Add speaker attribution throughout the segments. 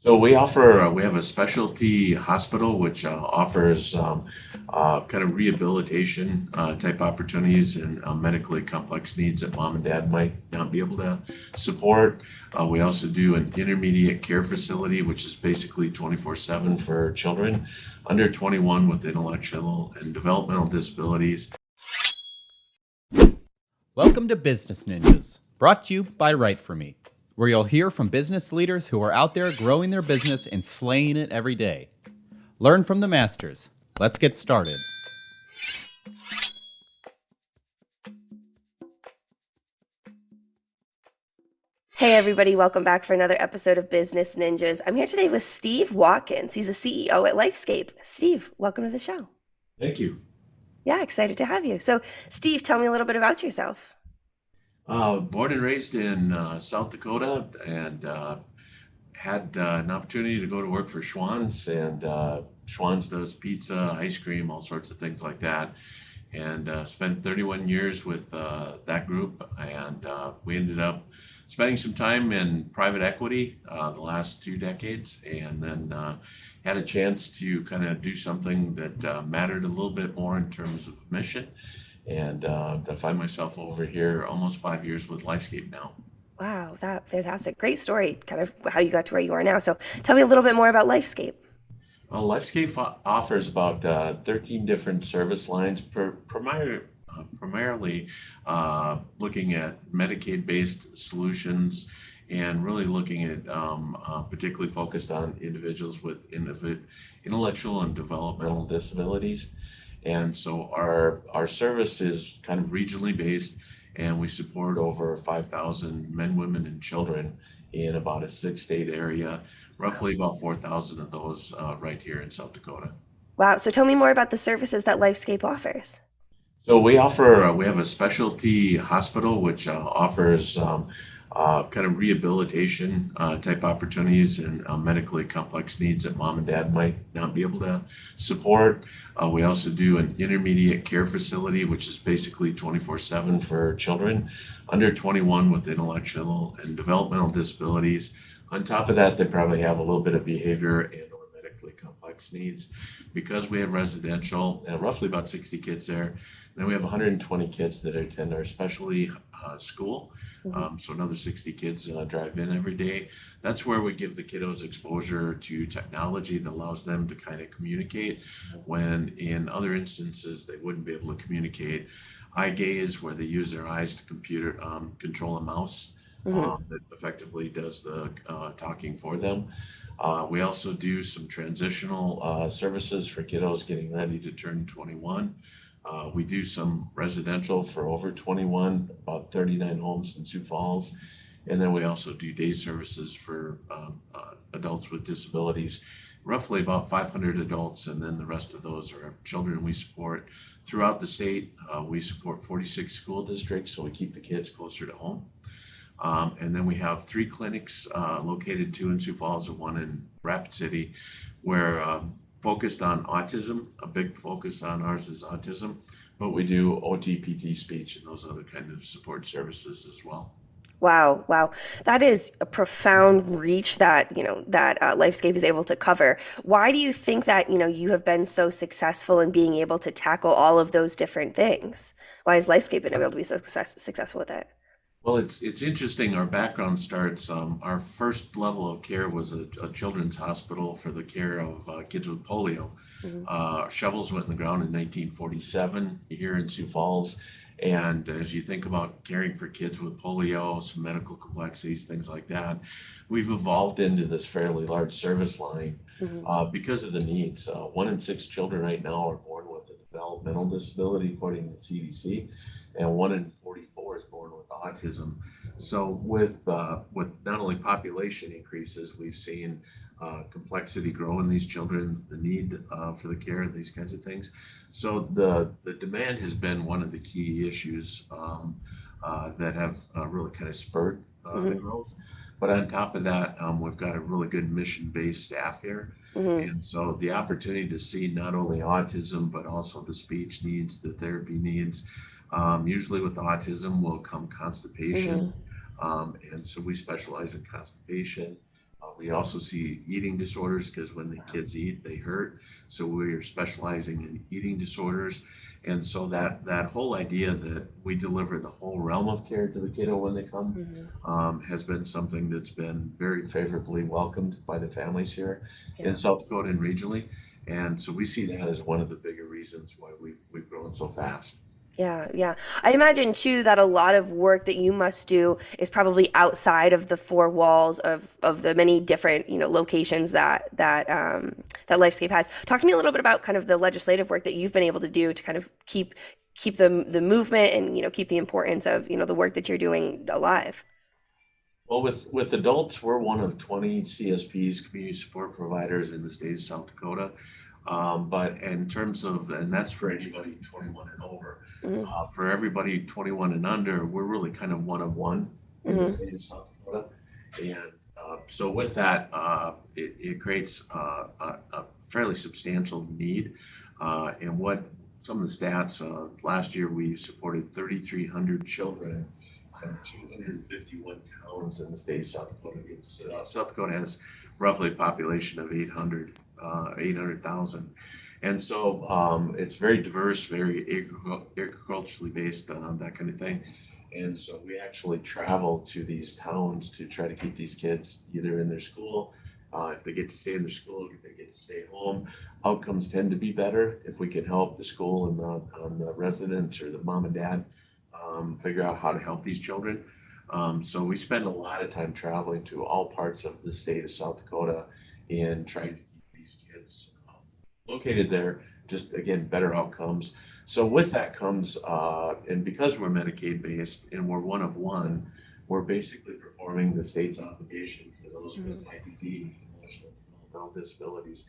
Speaker 1: So we have a specialty hospital which offers kind of rehabilitation type opportunities and medically complex needs that mom and dad might not be able to support. We also do an intermediate care facility, which is basically 24/7 for children under 21 with intellectual and developmental disabilities.
Speaker 2: Welcome to Business Ninjas, brought to you by WriteForMe, where you'll hear from business leaders who are out there growing their business and slaying it every day. Learn from the masters. Let's get started.
Speaker 3: Hey everybody, welcome back for another episode of Business Ninjas. I'm here today with Steve Watkins. He's the CEO at LifeScape. Steve, welcome to the show.
Speaker 1: Thank you.
Speaker 3: Yeah, excited to have you. So, Steve, tell me a little bit about yourself.
Speaker 1: Born and raised in South Dakota and had an opportunity to go to work for Schwann's, and Schwann's does pizza, ice cream, all sorts of things like that. And spent 31 years with that group, and we ended up spending some time in private equity the last 2 decades, and then had a chance to kind of do something that mattered a little bit more in terms of mission. And I find myself over here almost 5 years with LifeScape now.
Speaker 3: Wow, that fantastic. Great story, kind of how you got to where you are now. So, tell me a little bit more about LifeScape.
Speaker 1: Well, LifeScape offers about 13 different service lines, primarily looking at Medicaid-based solutions and really looking at particularly focused on individuals with intellectual and developmental disabilities. And so our service is kind of regionally based, and we support over 5,000 men, women, and children in about a 6 state area, roughly about 4,000 of those right here in South Dakota.
Speaker 3: Wow, so tell me more about the services that LifeScape offers.
Speaker 1: So we have a specialty hospital which offers kind of rehabilitation type opportunities and medically complex needs that mom and dad might not be able to support. We also do an intermediate care facility, which is basically 24/7 for children under 21 with intellectual and developmental disabilities. On top of that, they probably have a little bit of behavior and or medically complex needs. Because we have residential, roughly about 60 kids there. Then we have 120 kids that attend our specialty school. So another 60 kids drive in every day. That's where we give the kiddos exposure to technology that allows them to kind of communicate when in other instances they wouldn't be able to communicate. Eye gaze, where they use their eyes to control a mouse
Speaker 3: Mm-hmm.
Speaker 1: that effectively does the talking for them. We also do some transitional services for kiddos getting ready to turn 21. We do some residential for over 21, about 39 homes in Sioux Falls. And then we also do day services for adults with disabilities, roughly about 500 adults. And then the rest of those are children we support throughout the state. We support 46 school districts, so we keep the kids closer to home. And then we have 3 clinics located, 2 in Sioux Falls and 1 in Rapid City, where focused on autism. A big focus on ours is autism, but we do OT, PT, speech, and those other kind of support services as well.
Speaker 3: Wow, wow. That is a profound reach that, LifeScape is able to cover. Why do you think that, you have been so successful in being able to tackle all of those different things? Why has LifeScape been able to be so successful with it?
Speaker 1: Well, it's interesting. Our background starts. Our first level of care was a children's hospital for the care of kids with polio.
Speaker 3: Hmm.
Speaker 1: Shovels went in the ground in 1947 here in Sioux Falls. And as you think about caring for kids with polio, some medical complexities, things like that, we've evolved into this fairly large service line
Speaker 3: Hmm.
Speaker 1: because of the needs. 1 in 6 children right now are born with a developmental disability, according to the CDC, and 1 in 44 is born with autism. So with not only population increases, we've seen complexity grow in these children, the need for the care, these kinds of things. So the demand has been one of the key issues that have really kind of spurred the
Speaker 3: Hmm.
Speaker 1: growth. But on top of that, we've got a really good mission-based staff here.
Speaker 3: Hmm.
Speaker 1: And so the opportunity to see not only autism, but also the speech needs, the therapy needs. Usually with autism will come constipation.
Speaker 3: Hmm.
Speaker 1: And so we specialize in constipation. We also see eating disorders because when the kids eat, they hurt. So we are specializing in eating disorders. And so that whole idea that we deliver the whole realm of care to the kiddo when they come
Speaker 3: Hmm.
Speaker 1: has been something that's been very favorably welcomed by the families here in
Speaker 3: Yeah.
Speaker 1: South Dakota and regionally. And so we see that as one of the bigger reasons why we've grown so fast.
Speaker 3: Yeah, yeah. I imagine too that a lot of work that you must do is probably outside of the four walls of the many different, locations that LifeScape has. Talk to me a little bit about kind of the legislative work that you've been able to do to kind of keep the movement and, keep the importance of, the work that you're doing alive.
Speaker 1: Well, with adults, we're one of 20 CSPs, community support providers in the state of South Dakota. But in terms of, and that's for anybody 21 and over.
Speaker 3: Hmm.
Speaker 1: For everybody 21 and under, we're really kind of one of one in the
Speaker 3: Hmm.
Speaker 1: state of South Dakota. And so with that, it creates a fairly substantial need. And what some of the stats, last year we supported 3,300 children and 251 towns in the state of South Dakota. South Dakota has roughly a population of 800,000. And so it's very diverse, very agriculturally based, that kind of thing. And so we actually travel to these towns to try to keep these kids either in their school. If they get to stay in their school, if they get to stay home, outcomes tend to be better if we can help the school and the residents or the mom and dad figure out how to help these children. So we spend a lot of time traveling to all parts of the state of South Dakota and trying to keep these kids located there, just again, better outcomes. So with that comes, and because we're Medicaid based and we're one of one, we're basically performing the state's obligation for those with
Speaker 3: Hmm.
Speaker 1: IDD, emotional and mental disabilities.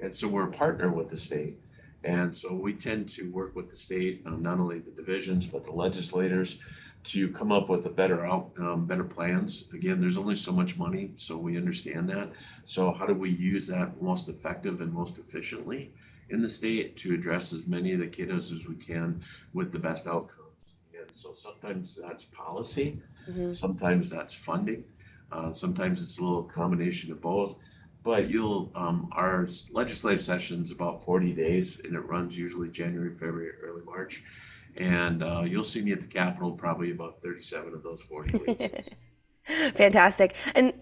Speaker 1: And so we're a partner with the state. And so we tend to work with the state, not only the divisions, but the legislators to come up with a better plans. Again, there's only so much money, so we understand that. So how do we use that most effective and most efficiently in the state to address as many of the kiddos as we can with the best outcomes? And so sometimes that's policy,
Speaker 3: Hmm.
Speaker 1: sometimes that's funding, sometimes it's a little combination of both. But our legislative session's about 40 days, and it runs usually January, February, early March. And you'll see me at the Capitol probably about 37 of those 40 weeks.
Speaker 3: Fantastic. And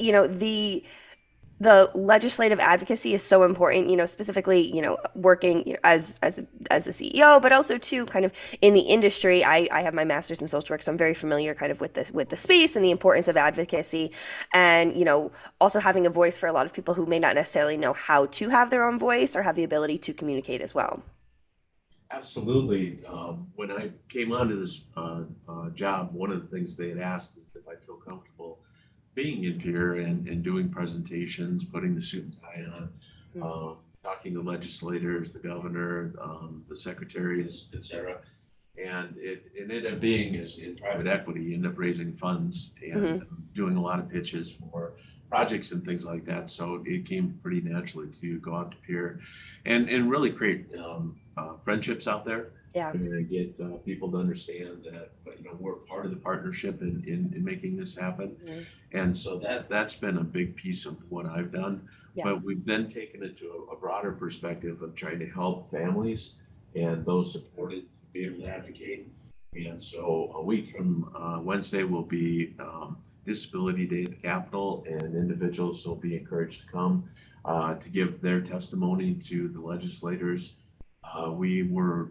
Speaker 3: the legislative advocacy is so important, specifically, working, as the CEO, but also too kind of in the industry. I have my master's in social work, so I'm very familiar kind of with the space and the importance of advocacy, and also having a voice for a lot of people who may not necessarily know how to have their own voice or have the ability to communicate as well.
Speaker 1: Absolutely. When I came onto this job, one of the things they had asked is if I feel comfortable being in here and doing presentations, putting the suit and tie on, talking to legislators, the governor, the secretaries, et cetera. And it ended up being is in private equity, you end up raising funds and
Speaker 3: Mm-hmm.
Speaker 1: doing a lot of pitches for projects and things like that. So it came pretty naturally to go out to peer and really create friendships out there
Speaker 3: Yeah.
Speaker 1: and get people to understand that we're part of the partnership in making this happen.
Speaker 3: Mhm.
Speaker 1: And so that's been a big piece of what I've done.
Speaker 3: Yeah.
Speaker 1: But we've then taken it to a broader perspective of trying to help families and those supported to be able to advocate. And so a week from Wednesday will be Disability Day at the Capitol, and individuals will be encouraged to come to give their testimony to the legislators. We were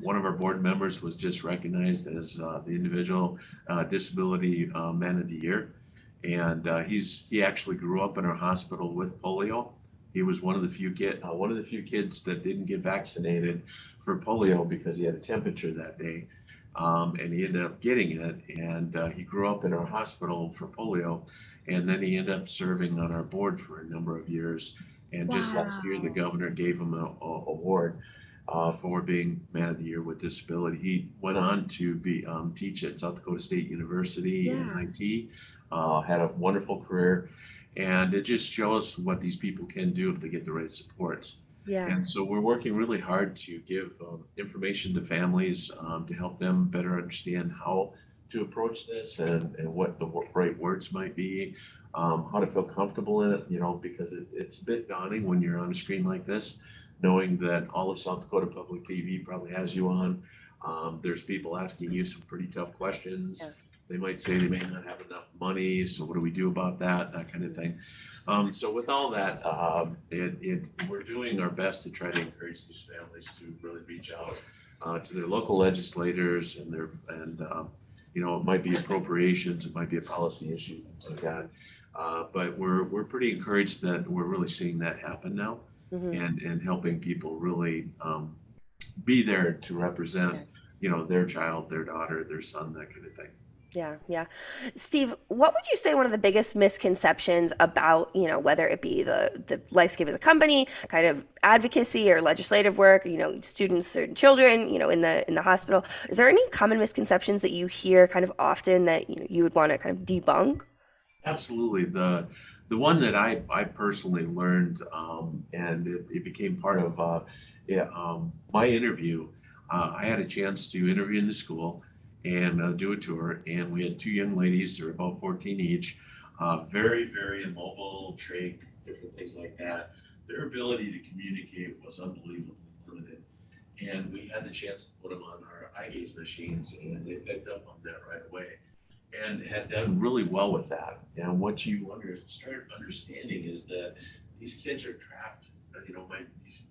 Speaker 1: one of our board members was just recognized as the individual disability man of the year, and he actually grew up in our hospital with polio. He was one of the few kids that didn't get vaccinated for polio because he had a temperature that day, and he ended up getting it. And he grew up in our hospital for polio, and then he ended up serving on our board for a number of years. And just last year, the
Speaker 3: Wow.
Speaker 1: governor gave him an award for being Man of the Year with Disability. He went on to teach at South Dakota State University in
Speaker 3: Yeah.
Speaker 1: IT, had a wonderful career, and it just shows what these people can do if they get the right supports.
Speaker 3: Yeah.
Speaker 1: And so we're working really hard to give information to families to help them better understand how to approach this and what the right words might be. how to feel comfortable in it, because it's a bit daunting when you're on a screen like this, knowing that all of South Dakota Public TV probably has you on. There's people asking you some pretty tough questions.
Speaker 3: Yeah.
Speaker 1: They might say they may not have enough money, so what do we do about that? That kind of thing. So with all that, we're doing our best to try to encourage these families to really reach out to their local legislators it might be appropriations, it might be a policy issue, things like that. But we're pretty encouraged that we're really seeing that happen now, and helping people really be there to represent, their child, their daughter, their son, that kind of thing.
Speaker 3: Yeah, yeah. Steve, what would you say one of the biggest misconceptions about, whether it be the LifeScape as a company, kind of advocacy or legislative work, students or children, in the hospital? Is there any common misconceptions that you hear kind of often that you would want to kind of debunk?
Speaker 1: Absolutely. The one that I personally learned, and it became part of my interview. I had a chance to interview in the school and do a tour, and we had two young ladies. They're about 14 each, very, very immobile, trach, different things like that. Their ability to communicate was unbelievably limited, and we had the chance to put them on our eye gaze machines, and they picked up on that right away and had done really well with that. And what you start understanding is that these kids are trapped. These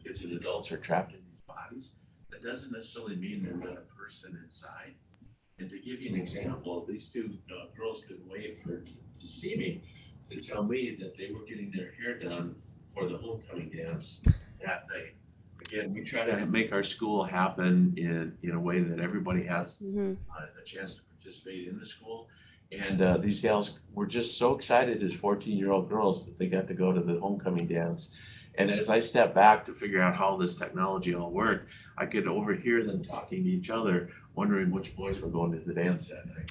Speaker 1: kids and adults are trapped in these bodies. That doesn't necessarily mean they're not a person inside. And to give you an example, these two girls couldn't wait to see me, to tell me that they were getting their hair done for the homecoming dance that night. Again, we try to make our school happen in a way that everybody has a chance to participate in the school. And these gals were just so excited as 14-year-old girls that they got to go to the homecoming dance. And as I stepped back to figure out how this technology all worked, I could overhear them talking to each other, wondering which boys were going to the dance that night.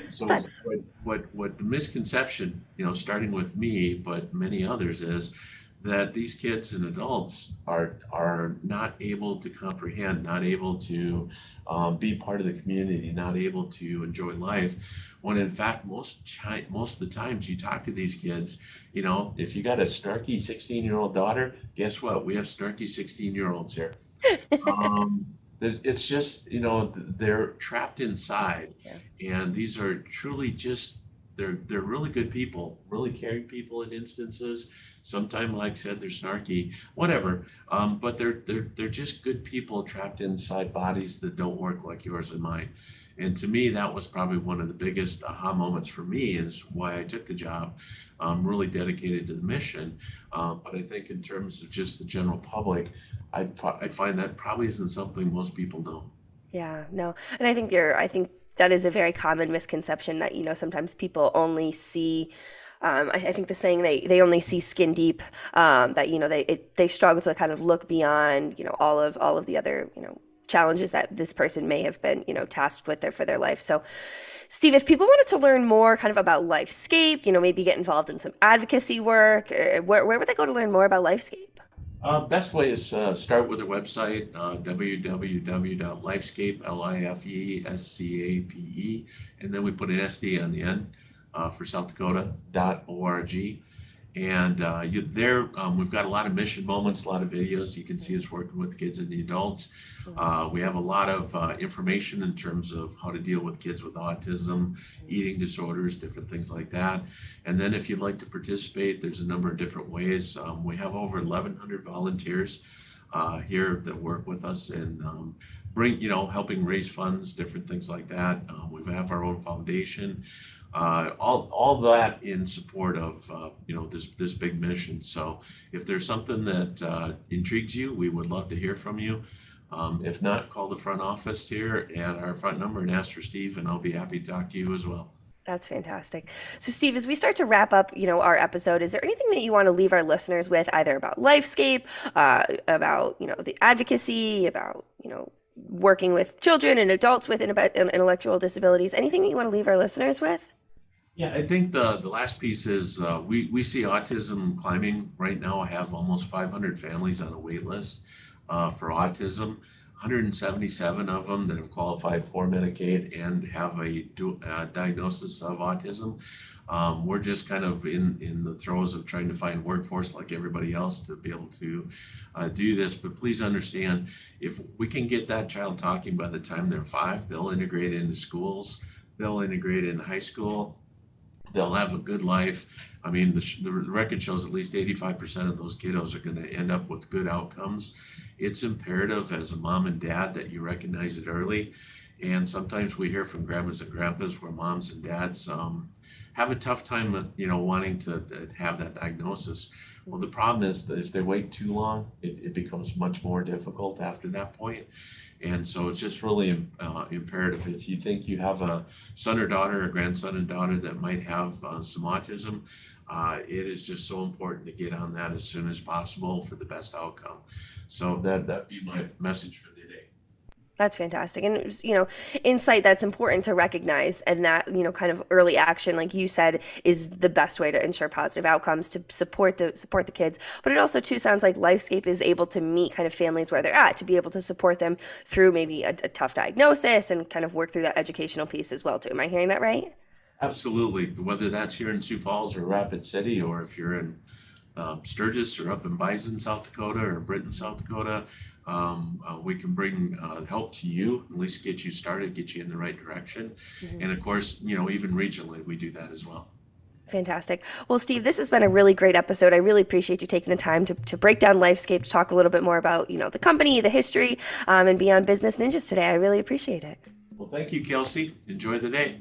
Speaker 1: And so
Speaker 3: That's
Speaker 1: what the misconception, starting with me, but many others, is that these kids and adults are not able to comprehend, not able to be part of the community, not able to enjoy life. When in fact, most of the times you talk to these kids, if you got a snarky 16-year-old daughter, guess what? We have snarky 16-year-olds here. It's just, they're trapped inside, and these are truly just, they're really good people, really caring people in instances. Sometimes, like I said, they're snarky, whatever. But they're just good people trapped inside bodies that don't work like yours and mine. And to me, that was probably one of the biggest aha moments for me, is why I took the job. Really dedicated to the mission. But I think in terms of just the general public, I find that probably isn't something most people know.
Speaker 3: Yeah, no. And I think that is a very common misconception that, sometimes people only see, I think the saying they only see skin deep, that, they struggle to kind of look beyond, all of the other, challenges that this person may have been, tasked with for their life. So, Steve, if people wanted to learn more kind of about LifeScape, maybe get involved in some advocacy work, where would they go to learn more about LifeScape?
Speaker 1: Best way is start with their website, www.lifescape, LIFESCAPE, and then we put an SD on the end for South Dakota.org. And we've got a lot of mission moments, a lot of videos. You can see us working with kids and the adults. We have a lot of information in terms of how to deal with kids with autism, eating disorders, different things like that. And then if you'd like to participate, there's a number of different ways. We have over 1,100 volunteers here that work with us and helping raise funds, different things like that. We have our own foundation. All that in support of this big mission. So if there's something that intrigues you, we would love to hear from you. If not, call the front office here at our front number and ask for Steve, and I'll be happy to talk to you as well.
Speaker 3: That's fantastic. So, Steve, as we start to wrap up, our episode, is there anything that you want to leave our listeners with, either about LifeScape, about the advocacy, about working with children and adults with intellectual disabilities? Anything that you want to leave our listeners with?
Speaker 1: Yeah, I think the last piece is we see autism climbing right now. I have almost 500 families on a wait list for autism, 177 of them that have qualified for Medicaid and have a diagnosis of autism. We're just kind of in the throes of trying to find workforce like everybody else to be able to do this. But please understand, if we can get that child talking by the time they're 5, they'll integrate into schools, they'll integrate into high school, they'll have a good life. I mean, the record shows at least 85% of those kiddos are going to end up with good outcomes. It's imperative as a mom and dad that you recognize it early. And sometimes we hear from grandmas and grandpas where moms and dads have a tough time, wanting to have that diagnosis. Well, the problem is that if they wait too long, it becomes much more difficult after that point. And so it's just really imperative. If you think you have a son or daughter, a grandson and daughter that might have some autism, it is just so important to get on that as soon as possible for the best outcome. So that'd be my message for today.
Speaker 3: That's fantastic. And, insight that's important to recognize, and that, kind of early action, like you said, is the best way to ensure positive outcomes to support the kids. But it also too sounds like LifeScape is able to meet kind of families where they're at, to be able to support them through maybe a tough diagnosis and kind of work through that educational piece as well too. Am I hearing that right?
Speaker 1: Absolutely. Whether that's here in Sioux Falls or Rapid City, or if you're in Sturgis or up in Bison, South Dakota, or Britton, South Dakota, we can bring help to you, at least get you started, get you in the right direction. Mm-hmm. And of course, even regionally, we do that as well.
Speaker 3: Fantastic. Well, Steve, this has been a really great episode. I really appreciate you taking the time to break down LifeScape, to talk a little bit more about, the company, the history, and be on Business Ninjas today. I really appreciate it.
Speaker 1: Well, thank you, Kelsey. Enjoy the day.